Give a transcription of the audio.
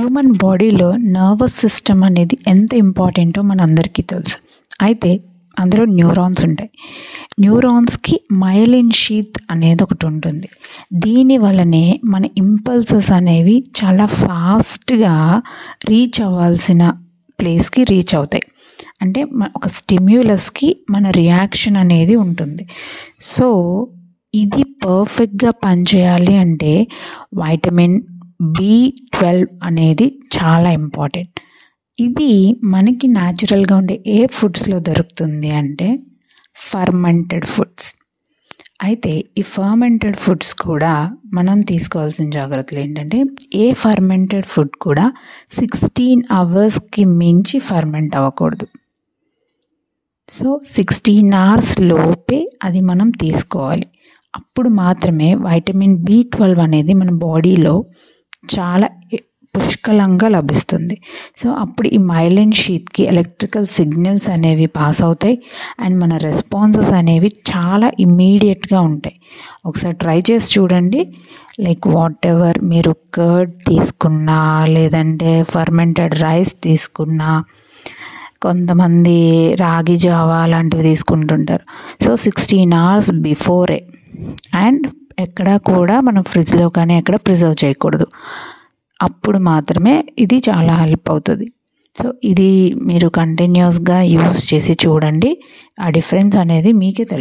Human బాడీలో nervous system అనేది ఎంత ఇంపార్టెంటో మనందరికీ తెలుసు. అయితే అందులో న్యూరాన్స్ ఉంటాయి. న్యూరాన్స్కి మైలిన్ షీత్ అనేది ఒకటి ఉంటుంది. దీని వల్లనే మన ఇంపల్సెస్ అనేవి చాలా ఫాస్ట్గా రీచ్ అవ్వాల్సిన ప్లేస్కి రీచ్ అవుతాయి. అంటే ఒక స్టిమ్యులస్కి మన రియాక్షన్ అనేది ఉంటుంది. సో ఇది పర్ఫెక్ట్గా పనిచేయాలి అంటే వైటమిన్ B12 అనేది చాలా ఇంపార్టెంట్. ఇది మనకి న్యాచురల్గా ఉండే ఏ ఫుడ్స్లో దొరుకుతుంది అంటే ఫర్మెంటెడ్ ఫుడ్స్. అయితే ఈ ఫర్మెంటెడ్ ఫుడ్స్ కూడా మనం తీసుకోవాల్సిన జాగ్రత్తలు ఏంటంటే ఏ ఫర్మెంటెడ్ ఫుడ్ కూడా 16 అవర్స్కి మించి ఫర్మెంట్ అవ్వకూడదు. సో 16 అవర్స్ లోపే అది మనం తీసుకోవాలి. అప్పుడు మాత్రమే వైటమిన్ B12 అనేది మన బాడీలో చాలా పుష్కలంగా లభిస్తుంది. సో అప్పుడు ఈ మైలిన్ షీత్కి ఎలక్ట్రికల్ సిగ్నల్స్ అనేవి పాస్ అవుతాయి అండ్ మన రెస్పాన్సెస్ అనేవి చాలా ఇమ్మీడియట్గా ఉంటాయి. ఒకసారి ట్రై చేసి చూడండి. లైక్ వాట్ ఎవర్ మీరు కర్డ్ తీసుకున్నా లేదంటే ఫర్మెంటెడ్ రైస్ తీసుకున్నా, కొంతమంది రాగి జావా లాంటివి తీసుకుంటుంటారు. సో 16 అవర్స్ బిఫోరే అండ్ ఎక్కడా కూడా మనం ఫ్రిడ్జ్లో కానీ ఎక్కడ ప్రిజర్వ్ చేయకూడదు. అప్పుడు మాత్రమే ఇది చాలా హెల్ప్ అవుతుంది. సో ఇది మీరు కంటిన్యూస్గా యూస్ చేసి చూడండి. ఆ డిఫరెన్స్ అనేది మీకే తెలుస్తుంది.